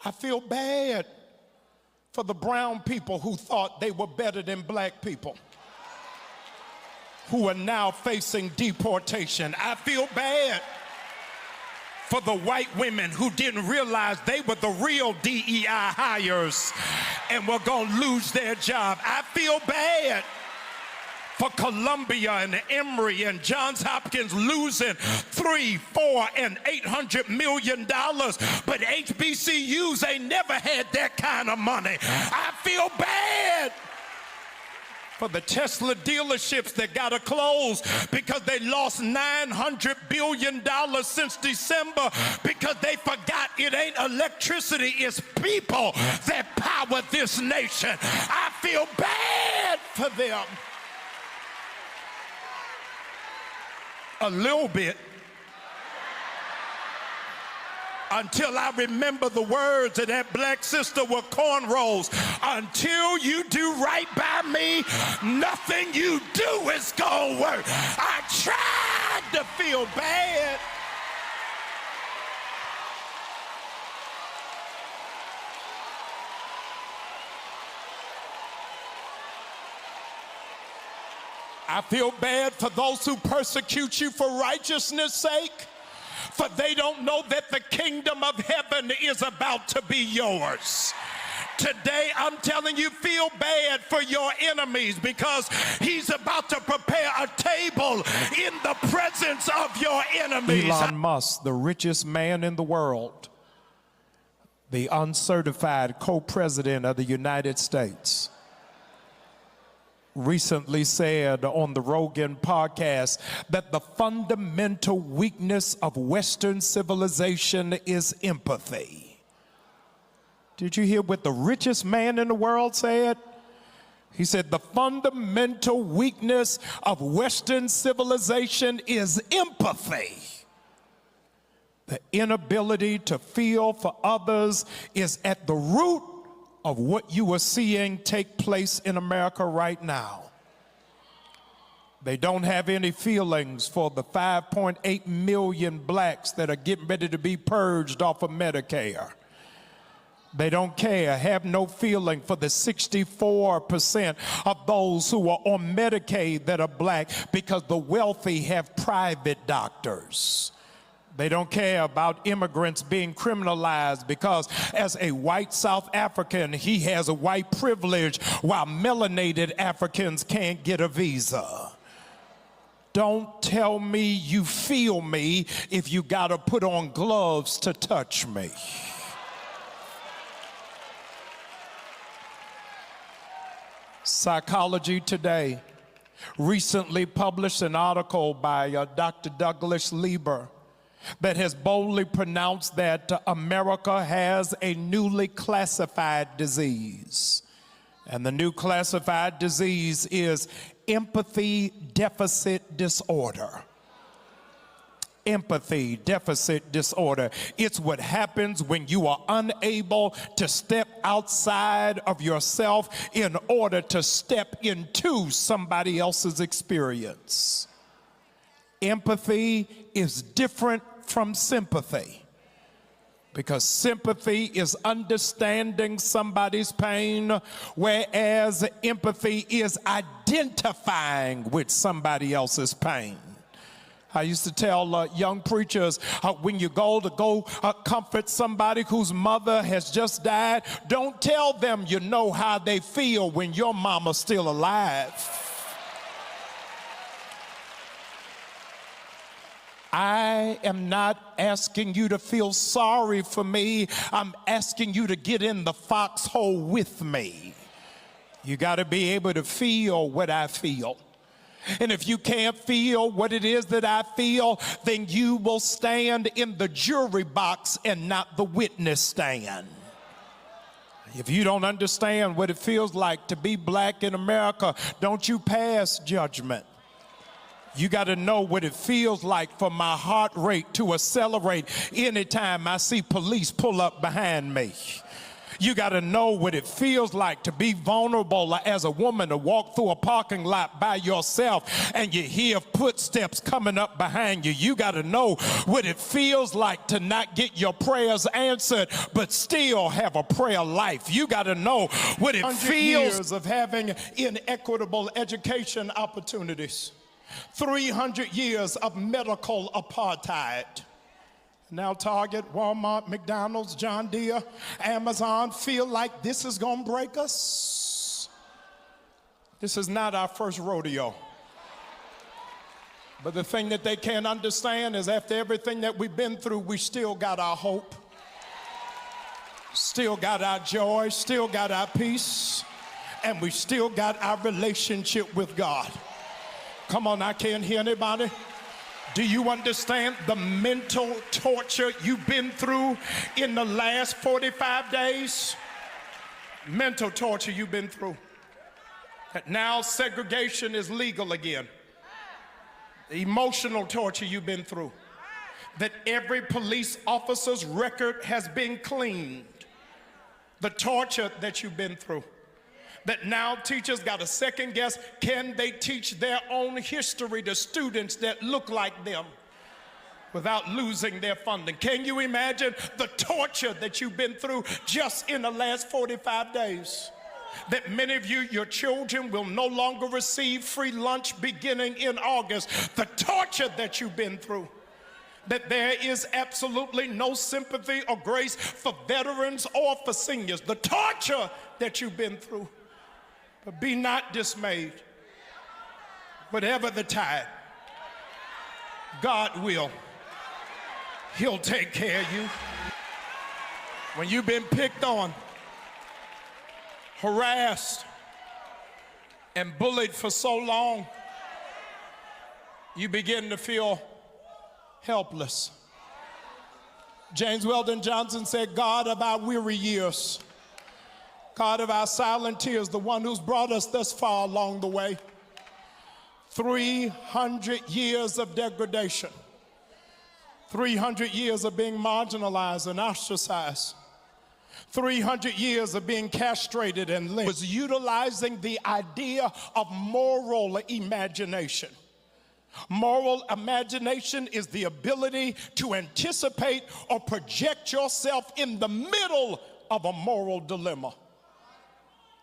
I feel bad for the brown people who thought they were better than black people, who are now facing deportation. I feel bad for the white women who didn't realize they were the real DEI hires and were gonna lose their job. I feel bad for Columbia and Emory and Johns Hopkins losing $300, $400, and $800 million, but HBCUs ain't never had that kind of money. I feel bad for the Tesla dealerships that gotta close because they lost $900 billion since December because they forgot it ain't electricity, it's people that power this nation. I feel bad for them. A little bit, until I remember the words of that black sister with cornrows. Until you do right by me, nothing you do is gonna work. I tried to feel bad. I feel bad for those who persecute you for righteousness' sake, for they don't know that the kingdom of heaven is about to be yours. Today, I'm telling you, feel bad for your enemies because he's about to prepare a table in the presence of your enemies. Elon Musk, the richest man in the world, the uncertified co-president of the United States, recently said on the Rogan podcast that the fundamental weakness of Western civilization is empathy. Did you hear what the richest man in the world said? He said the fundamental weakness of Western civilization is empathy. The inability to feel for others is at the root of what you are seeing take place in America right now. They don't have any feelings for the 5.8 million blacks that are getting ready to be purged off of Medicare. They don't care, have no feeling for the 64% of those who are on Medicaid that are black because the wealthy have private doctors. They don't care about immigrants being criminalized because as a white South African, he has a white privilege while melanated Africans can't get a visa. Don't tell me you feel me if you gotta put on gloves to touch me. Psychology Today recently published an article by Dr. Douglas Lieber that has boldly pronounced that America has a newly classified disease. And the new classified disease is empathy deficit disorder. Empathy deficit disorder. It's what happens when you are unable to step outside of yourself in order to step into somebody else's experience. Empathy is different from sympathy, because sympathy is understanding somebody's pain, whereas empathy is identifying with somebody else's pain. I used to tell young preachers, when you go comfort somebody whose mother has just died, don't tell them you know how they feel when your mama's still alive. I am not asking you to feel sorry for me. I'm asking you to get in the foxhole with me. You got to be able to feel what I feel. And if you can't feel what it is that I feel, then you will stand in the jury box and not the witness stand. If you don't understand what it feels like to be black in America, don't you pass judgment. You got to know what it feels like for my heart rate to accelerate anytime I see police pull up behind me. You got to know what it feels like to be vulnerable as a woman, to walk through a parking lot by yourself and you hear footsteps coming up behind you. You got to know what it feels like to not get your prayers answered but still have a prayer life. You got to know what it feels years of having inequitable education opportunities. 300 years of medical apartheid. Now Target, Walmart, McDonald's, John Deere, Amazon feel like this is going to break us. This is not our first rodeo. But the thing that they can't understand is after everything that we've been through, we still got our hope, still got our joy, still got our peace, and we still got our relationship with God. Come on, I can't hear anybody. Do you understand the mental torture you've been through in the last 45 days? Mental torture you've been through. That now segregation is legal again. The emotional torture you've been through. That every police officer's record has been cleaned. The torture that you've been through. That now teachers got to second guess, can they teach their own history to students that look like them without losing their funding? Can you imagine the torture that you've been through just in the last 45 days? That many of you, your children will no longer receive free lunch beginning in August. The torture that you've been through. That there is absolutely no sympathy or grace for veterans or for seniors. The torture that you've been through. But be not dismayed. Whatever the tide, God will. He'll take care of you. When you've been picked on, harassed, and bullied for so long, you begin to feel helpless. James Weldon Johnson said, God of our weary years, God of our silent tears, the one who's brought us thus far along the way. 300 years of degradation. 300 years of being marginalized and ostracized. 300 years of being castrated and lynched. Was utilizing the idea of moral imagination. Moral imagination is the ability to anticipate or project yourself in the middle of a moral dilemma.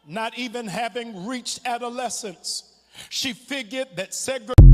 Not even having reached adolescence, she figured that segregation